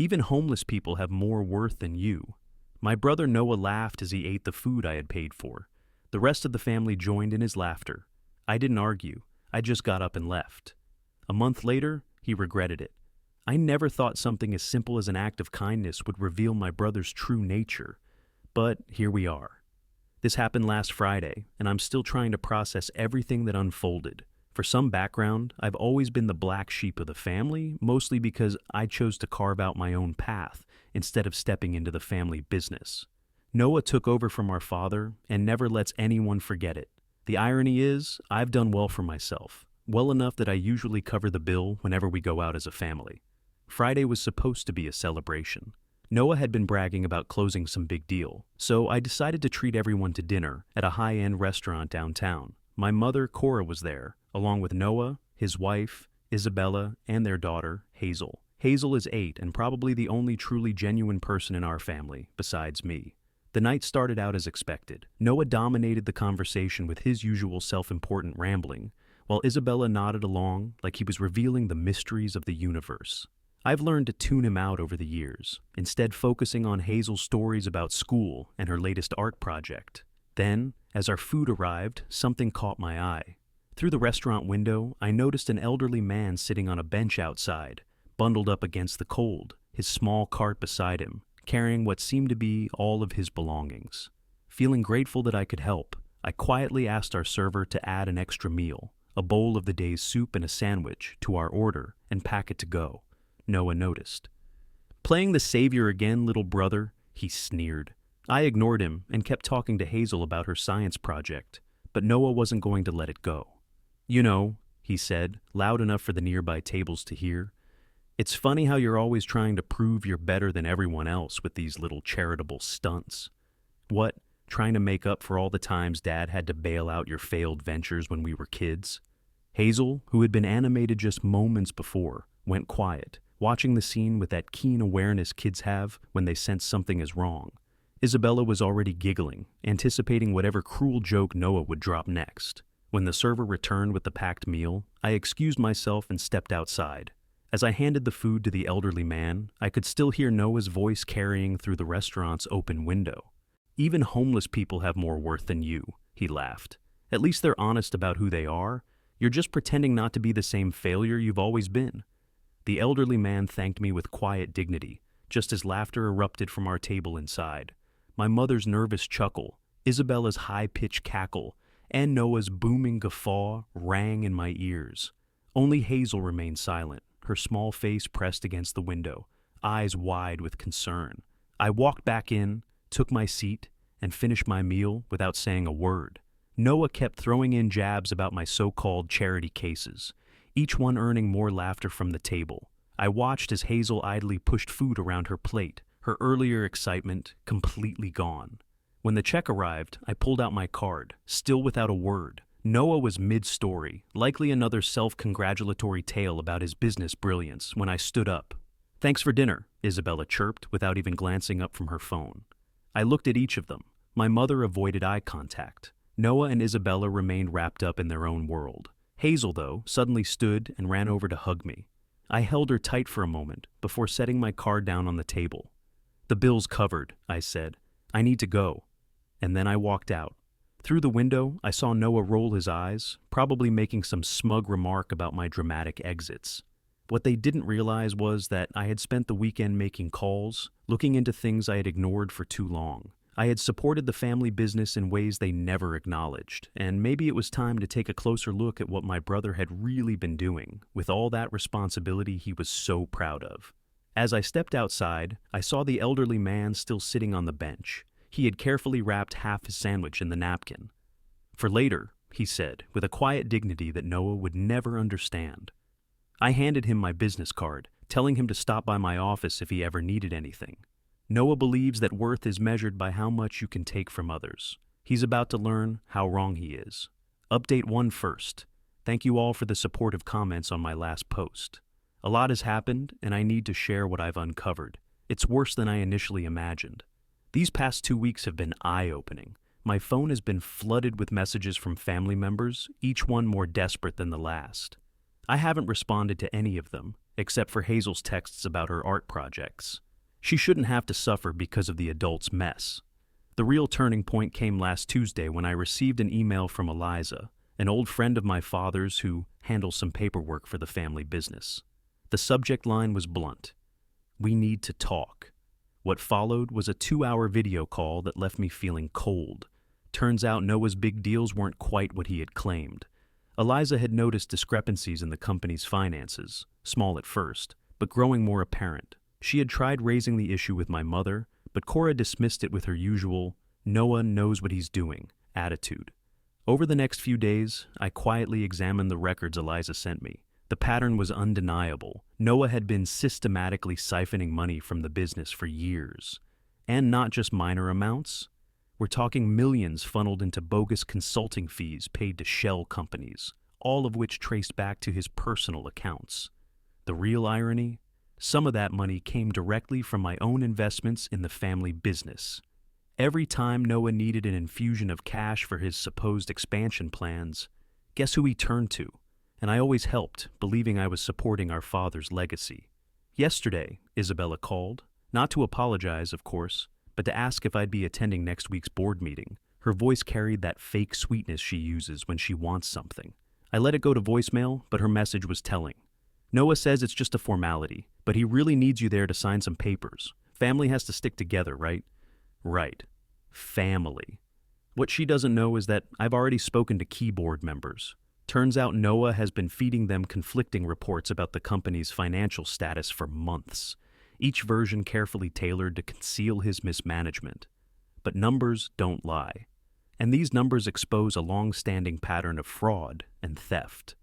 Even homeless people have more worth than you. My brother Noah laughed as he ate the food I had paid for. The rest of the family joined in his laughter. I didn't argue. I just got up and left. A month later, he regretted it. I never thought something as simple as an act of kindness would reveal my brother's true nature. But here we are. This happened last Friday, and I'm still trying to process everything that unfolded. For some background, I've always been the black sheep of the family, mostly because I chose to carve out my own path instead of stepping into the family business. Noah took over from our father and never lets anyone forget it. The irony is, I've done well for myself, well enough that I usually cover the bill whenever we go out as a family. Friday was supposed to be a celebration. Noah had been bragging about closing some big deal, so I decided to treat everyone to dinner at a high-end restaurant downtown. My mother, Cora, was there, along with Noah, his wife, Isabella, and their daughter, Hazel. Hazel is 8 and probably the only truly genuine person in our family, besides me. The night started out as expected. Noah dominated the conversation with his usual self-important rambling, while Isabella nodded along like he was revealing the mysteries of the universe. I've learned to tune him out over the years, instead focusing on Hazel's stories about school and her latest art project. Then, as our food arrived, something caught my eye. Through the restaurant window, I noticed an elderly man sitting on a bench outside, bundled up against the cold, his small cart beside him, carrying what seemed to be all of his belongings. Feeling grateful that I could help, I quietly asked our server to add an extra meal, a bowl of the day's soup and a sandwich, to our order and pack it to go. Noah noticed. "Playing the savior again, little brother," he sneered. I ignored him and kept talking to Hazel about her science project, but Noah wasn't going to let it go. "You know," he said, loud enough for the nearby tables to hear, "it's funny how you're always trying to prove you're better than everyone else with these little charitable stunts. What, trying to make up for all the times Dad had to bail out your failed ventures when we were kids?" Hazel, who had been animated just moments before, went quiet, watching the scene with that keen awareness kids have when they sense something is wrong. Isabella was already giggling, anticipating whatever cruel joke Noah would drop next. When the server returned with the packed meal, I excused myself and stepped outside. As I handed the food to the elderly man, I could still hear Noah's voice carrying through the restaurant's open window. "Even homeless people have more worth than you," he laughed. "At least they're honest about who they are. You're just pretending not to be the same failure you've always been." The elderly man thanked me with quiet dignity, just as laughter erupted from our table inside. My mother's nervous chuckle, Isabella's high-pitched cackle, and Noah's booming guffaw rang in my ears. Only Hazel remained silent, her small face pressed against the window, eyes wide with concern. I walked back in, took my seat, and finished my meal without saying a word. Noah kept throwing in jabs about my so-called charity cases, each one earning more laughter from the table. I watched as Hazel idly pushed food around her plate, her earlier excitement completely gone. When the check arrived, I pulled out my card, still without a word. Noah was mid-story, likely another self-congratulatory tale about his business brilliance, when I stood up. "Thanks for dinner," Isabella chirped without even glancing up from her phone. I looked at each of them. My mother avoided eye contact. Noah and Isabella remained wrapped up in their own world. Hazel, though, suddenly stood and ran over to hug me. I held her tight for a moment before setting my card down on the table. "The bill's covered," I said. "I need to go." And then I walked out. Through the window, I saw Noah roll his eyes, probably making some smug remark about my dramatic exits. What they didn't realize was that I had spent the weekend making calls, looking into things I had ignored for too long. I had supported the family business in ways they never acknowledged, and maybe it was time to take a closer look at what my brother had really been doing, with all that responsibility he was so proud of. As I stepped outside, I saw the elderly man still sitting on the bench. He had carefully wrapped half his sandwich in the napkin. "For later," he said, with a quiet dignity that Noah would never understand. I handed him my business card, telling him to stop by my office if he ever needed anything. Noah believes that worth is measured by how much you can take from others. He's about to learn how wrong he is. Update 1 first. Thank you all for the supportive comments on my last post. A lot has happened, and I need to share what I've uncovered. It's worse than I initially imagined. These past 2 weeks have been eye-opening. My phone has been flooded with messages from family members, each one more desperate than the last. I haven't responded to any of them, except for Hazel's texts about her art projects. She shouldn't have to suffer because of the adult's mess. The real turning point came last Tuesday when I received an email from Eliza, an old friend of my father's who handles some paperwork for the family business. The subject line was blunt: "We need to talk." What followed was a 2-hour video call that left me feeling cold. Turns out Noah's big deals weren't quite what he had claimed. Eliza had noticed discrepancies in the company's finances, small at first, but growing more apparent. She had tried raising the issue with my mother, but Cora dismissed it with her usual "Noah knows what he's doing" attitude. Over the next few days, I quietly examined the records Eliza sent me. The pattern was undeniable. Noah had been systematically siphoning money from the business for years. And not just minor amounts. We're talking millions funneled into bogus consulting fees paid to shell companies, all of which traced back to his personal accounts. The real irony? Some of that money came directly from my own investments in the family business. Every time Noah needed an infusion of cash for his supposed expansion plans, guess who he turned to? And I always helped, believing I was supporting our father's legacy. Yesterday, Isabella called, not to apologize, of course, but to ask if I'd be attending next week's board meeting. Her voice carried that fake sweetness she uses when she wants something. I let it go to voicemail, but her message was telling. "Noah says it's just a formality, but he really needs you there to sign some papers. Family has to stick together, right?" Right. Family. What she doesn't know is that I've already spoken to key board members. Turns out Noah has been feeding them conflicting reports about the company's financial status for months, each version carefully tailored to conceal his mismanagement. But numbers don't lie. And these numbers expose a long-standing pattern of fraud and theft.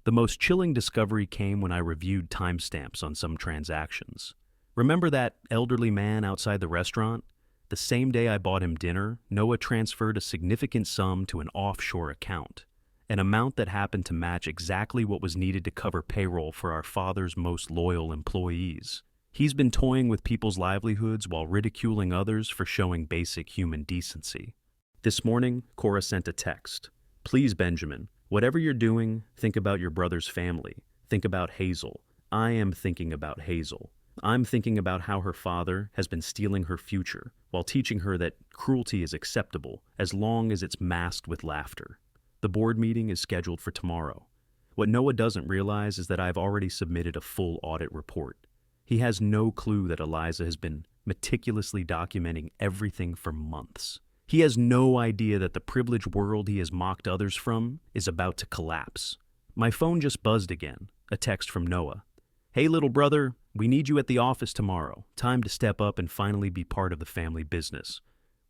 The most chilling discovery came when I reviewed timestamps on some transactions. Remember that elderly man outside the restaurant? The same day I bought him dinner, Noah transferred a significant sum to an offshore account. An amount that happened to match exactly what was needed to cover payroll for our father's most loyal employees. He's been toying with people's livelihoods while ridiculing others for showing basic human decency. This morning, Cora sent a text. "Please, Benjamin, whatever you're doing, think about your brother's family. Think about Hazel. I am thinking about Hazel. I'm thinking about how her father has been stealing her future while teaching her that cruelty is acceptable as long as it's masked with laughter." The board meeting is scheduled for tomorrow. What Noah doesn't realize is that I've already submitted a full audit report. He has no clue that Eliza has been meticulously documenting everything for months. He has no idea that the privileged world he has mocked others from is about to collapse. My phone just buzzed again, a text from Noah. "Hey, little brother, we need you at the office tomorrow. Time to step up and finally be part of the family business.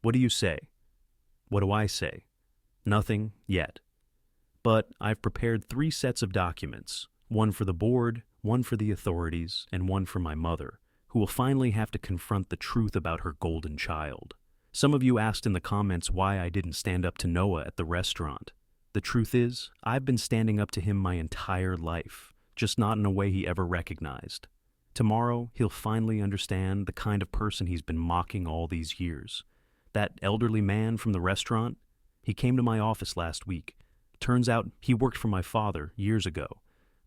What do you say?" What do I say? Nothing yet. But I've prepared 3 sets of documents, one for the board, one for the authorities, and one for my mother, who will finally have to confront the truth about her golden child. Some of you asked in the comments why I didn't stand up to Noah at the restaurant. The truth is, I've been standing up to him my entire life, just not in a way he ever recognized. Tomorrow, he'll finally understand the kind of person he's been mocking all these years. That elderly man from the restaurant, he came to my office last week. Turns out he worked for my father years ago.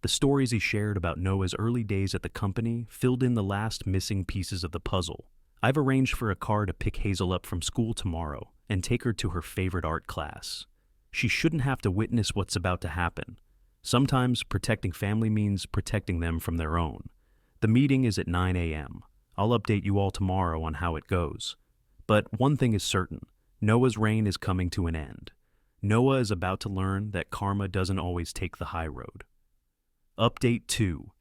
The stories he shared about Noah's early days at the company filled in the last missing pieces of the puzzle. I've arranged for a car to pick Hazel up from school tomorrow and take her to her favorite art class. She shouldn't have to witness what's about to happen. Sometimes protecting family means protecting them from their own. The meeting is at 9 a.m. I'll update you all tomorrow on how it goes. But one thing is certain. Noah's reign is coming to an end. Noah is about to learn that karma doesn't always take the high road. Update 2.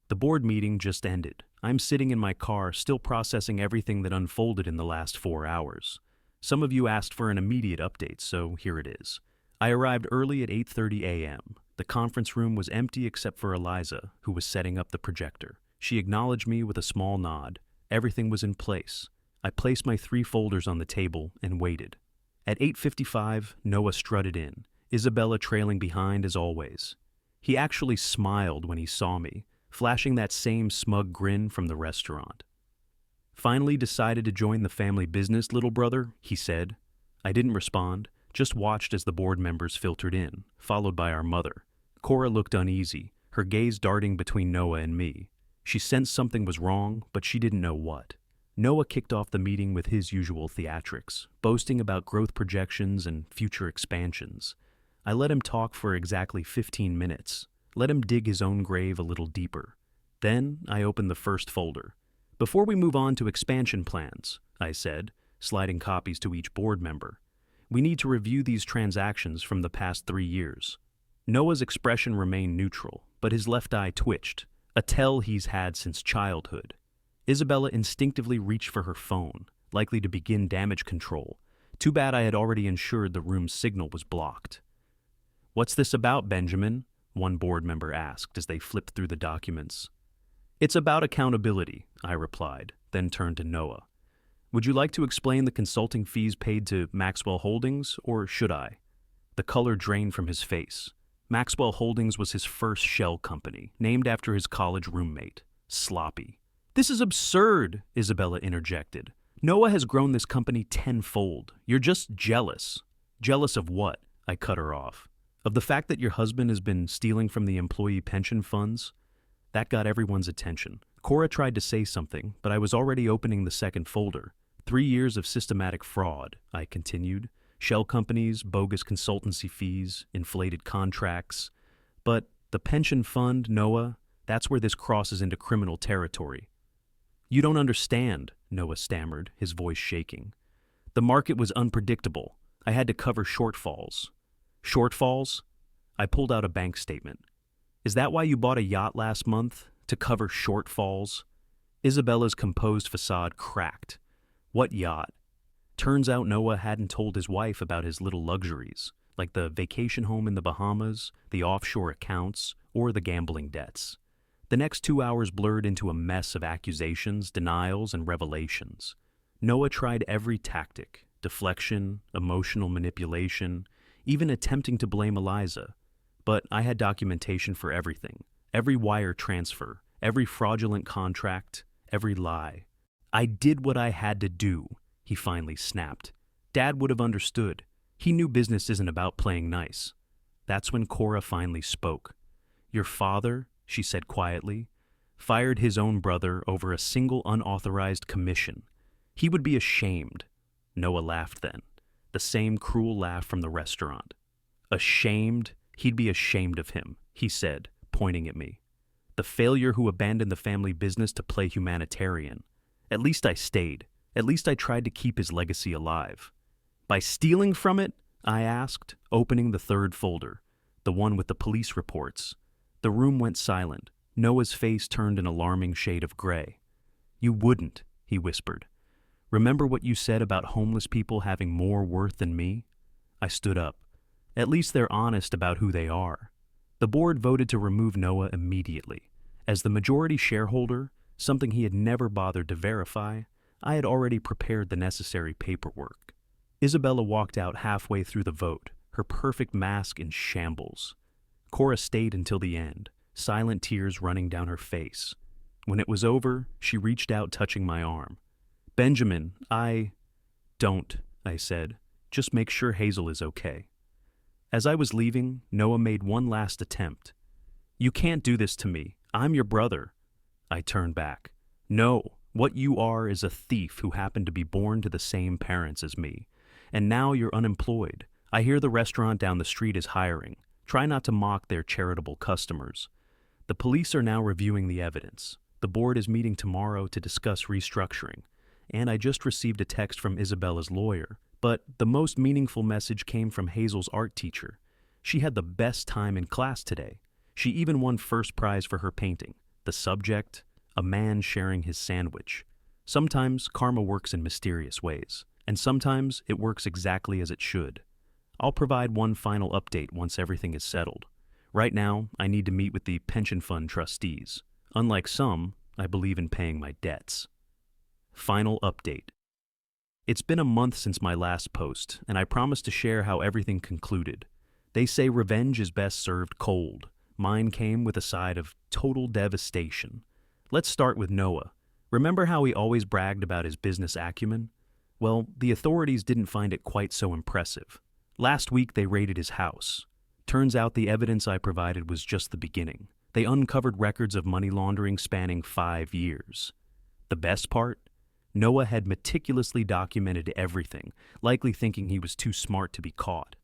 The board meeting just ended. I'm sitting in my car still processing everything that unfolded in the last 4 hours. Some of you asked for an immediate update, so here it is. I arrived early at 8:30 a.m. The conference room was empty except for Eliza, who was setting up the projector. She acknowledged me with a small nod. Everything was in place. I placed my 3 folders on the table and waited. At 8:55, Noah strutted in, Isabella trailing behind as always. He actually smiled when he saw me, flashing that same smug grin from the restaurant. "Finally decided to join the family business, little brother," he said. I didn't respond, just watched as the board members filtered in, followed by our mother. Cora looked uneasy, her her gaze darting between Noah and me. She sensed something was wrong, but she didn't know what. Noah kicked off the meeting with his usual theatrics, boasting about growth projections and future expansions. I let him talk for exactly 15 minutes, let him dig his own grave a little deeper. Then I opened the first folder. "Before we move on to expansion plans," I said, sliding copies to each board member, "we need to review these transactions from the past 3 years." Noah's expression remained neutral, but his left eye twitched, a tell he's had since childhood. Isabella instinctively reached for her phone, likely to begin damage control. Too bad I had already ensured the room's signal was blocked. "What's this about, Benjamin?" one board member asked as they flipped through the documents. "It's about accountability," I replied, then turned to Noah. "Would you like to explain the consulting fees paid to Maxwell Holdings, or should I?" The color drained from his face. Maxwell Holdings was his first shell company, named after his college roommate. Sloppy. "This is absurd," Isabella interjected. "Noah has grown this company tenfold. You're just jealous." "Jealous of what?" I cut her off. "Of the fact that your husband has been stealing from the employee pension funds?" That got everyone's attention. Cora tried to say something, but I was already opening the second folder. 3 years of systematic fraud, I continued. Shell companies, bogus consultancy fees, inflated contracts. But the pension fund, Noah, that's where this crosses into criminal territory. "You don't understand," Noah stammered, his voice shaking. "The market was unpredictable. I had to cover shortfalls." "Shortfalls?" I pulled out a bank statement. "Is that why you bought a yacht last month? To cover shortfalls?" Isabella's composed facade cracked. "What yacht?" Turns out Noah hadn't told his wife about his little luxuries, like the vacation home in the Bahamas, the offshore accounts, or the gambling debts. The next 2 hours blurred into a mess of accusations, denials, and revelations. Noah tried every tactic: deflection, emotional manipulation, even attempting to blame Eliza. But I had documentation for everything: every wire transfer, every fraudulent contract, every lie. "I did what I had to do," he finally snapped. "Dad would have understood. He knew business isn't about playing nice." That's when Cora finally spoke. "Your father," she said quietly, "fired his own brother over a single unauthorized commission. He would be ashamed." Noah laughed then, the same cruel laugh from the restaurant. "Ashamed? He'd be ashamed of him," he said, pointing at me. "The failure who abandoned the family business to play humanitarian. At least I stayed. At least I tried to keep his legacy alive." "By stealing from it?" I asked, opening the third folder, the one with the police reports. The room went silent. Noah's face turned an alarming shade of gray. "You wouldn't," he whispered. "Remember what you said about homeless people having more worth than me?" I stood up. "At least they're honest about who they are." The board voted to remove Noah immediately. As the majority shareholder, something he had never bothered to verify, I had already prepared the necessary paperwork. Isabella walked out halfway through the vote, her perfect mask in shambles. Cora stayed until the end, silent tears running down her face. When it was over, she reached out, touching my arm. "Benjamin, Don't," I said. "Just make sure Hazel is okay." As I was leaving, Noah made one last attempt. "You can't do this to me. I'm your brother." I turned back. "No, what you are is a thief who happened to be born to the same parents as me. And now you're unemployed. I hear the restaurant down the street is hiring. Try not to mock their charitable customers. The police are now reviewing the evidence. The board is meeting tomorrow to discuss restructuring. And I just received a text from Isabella's lawyer. But the most meaningful message came from Hazel's art teacher. She had the best time in class today. She even won first prize for her painting. The subject: a man sharing his sandwich. Sometimes karma works in mysterious ways, and sometimes it works exactly as it should. I'll provide one final update once everything is settled. Right now, I need to meet with the pension fund trustees. Unlike some, I believe in paying my debts. Final update. It's been a month since my last post, and I promised to share how everything concluded. They say revenge is best served cold. Mine came with a side of total devastation. Let's start with Noah. Remember how he always bragged about his business acumen? Well, the authorities didn't find it quite so impressive. Last week they raided his house. Turns out the evidence I provided was just the beginning. They uncovered records of money laundering spanning 5 years. The best part? Noah had meticulously documented everything, likely thinking he was too smart to be caught.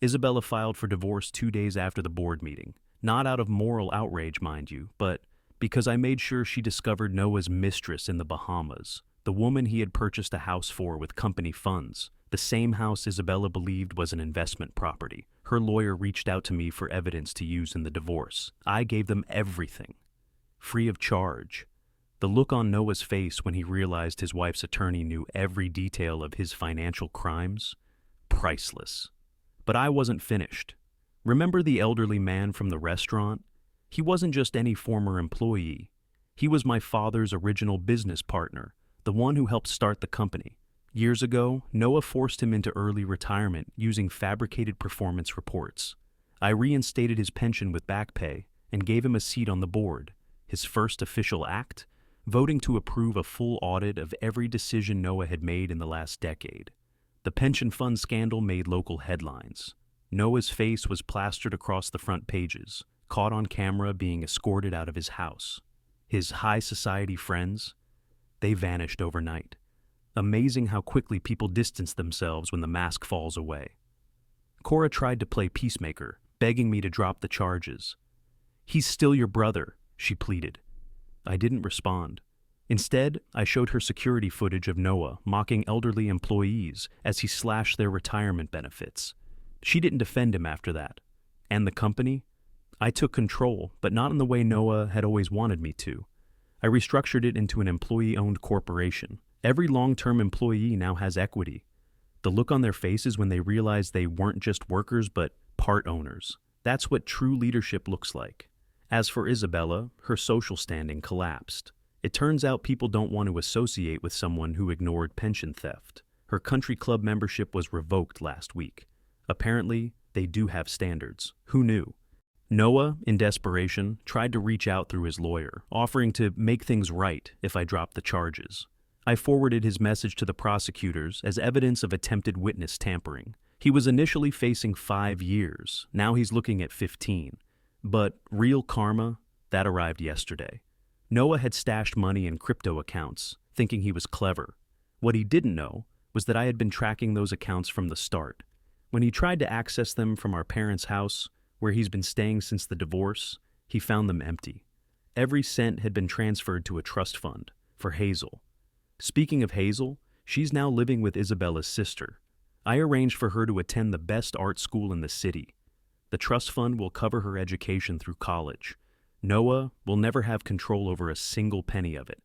Isabella filed for divorce 2 days after the board meeting. Not out of moral outrage, mind you, but because I made sure she discovered Noah's mistress in the Bahamas, the woman he had purchased a house for with company funds, the same house Isabella believed was an investment property. Her lawyer reached out to me for evidence to use in the divorce. I gave them everything, free of charge. The look on Noah's face when he realized his wife's attorney knew every detail of his financial crimes? Priceless. But I wasn't finished. Remember the elderly man from the restaurant? He wasn't just any former employee. He was my father's original business partner, the one who helped start the company. Years ago, Noah forced him into early retirement using fabricated performance reports. I reinstated his pension with back pay and gave him a seat on the board. His first official act? Voting to approve a full audit of every decision Noah had made in the last decade. The pension fund scandal made local headlines. Noah's face was plastered across the front pages, caught on camera being escorted out of his house. His high society friends? They vanished overnight. Amazing how quickly people distance themselves when the mask falls away. Cora tried to play peacemaker, begging me to drop the charges. "He's still your brother," she pleaded. I didn't respond. Instead, I showed her security footage of Noah mocking elderly employees as he slashed their retirement benefits. She didn't defend him after that. And the company? I took control, but not in the way Noah had always wanted me to. I restructured it into an employee-owned corporation. Every long-term employee now has equity. The look on their faces when they realized they weren't just workers but part owners. That's what true leadership looks like. As for Isabella, her social standing collapsed. It turns out people don't want to associate with someone who ignored pension theft. Her country club membership was revoked last week. Apparently, they do have standards. Who knew? Noah, in desperation, tried to reach out through his lawyer, offering to make things right if I dropped the charges. I forwarded his message to the prosecutors as evidence of attempted witness tampering. He was initially facing 5 years. Now he's looking at 15. But real karma, that arrived yesterday. Noah had stashed money in crypto accounts, thinking he was clever. What he didn't know was that I had been tracking those accounts from the start. When he tried to access them from our parents' house, where he's been staying since the divorce, he found them empty. Every cent had been transferred to a trust fund for Hazel. Speaking of Hazel, she's now living with Isabella's sister. I arranged for her to attend the best art school in the city. The trust fund will cover her education through college. Noah will never have control over a single penny of it.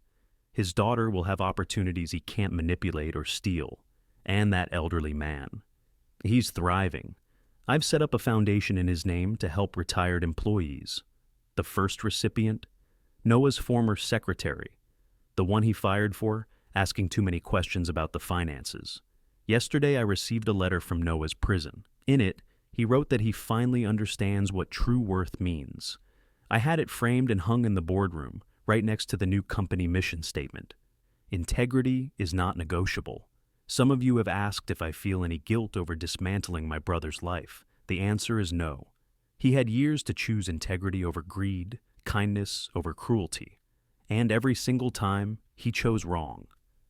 His daughter will have opportunities he can't manipulate or steal. And that elderly man. He's thriving. I've set up a foundation in his name to help retired employees. The first recipient? Noah's former secretary. The one he fired for, asking too many questions about the finances. Yesterday I received a letter from Noah's prison. In it, he wrote that he finally understands what true worth means. I had it framed and hung in the boardroom, right next to the new company mission statement. Integrity is not negotiable. Some of you have asked if I feel any guilt over dismantling my brother's life. The answer is no. He had years to choose integrity over greed, kindness over cruelty. And every single time, he chose wrong.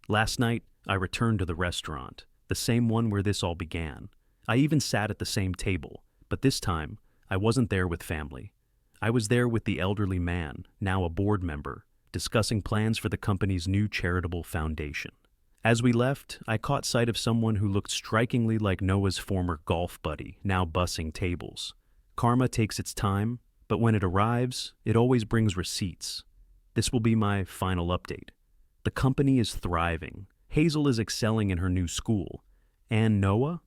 Last night, I returned to the restaurant, the same one where this all began. I even sat at the same table, but this time, I wasn't there with family. I was there with the elderly man, now a board member, discussing plans for the company's new charitable foundation. As we left, I caught sight of someone who looked strikingly like Noah's former golf buddy, now bussing tables. Karma takes its time, but when it arrives, it always brings receipts. This will be my final update. The company is thriving. Hazel is excelling in her new school. And Noah?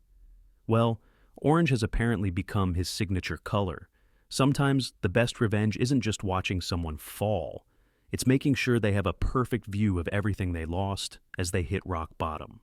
Well, orange has apparently become his signature color. Sometimes the best revenge isn't just watching someone fall. It's making sure they have a perfect view of everything they lost as they hit rock bottom.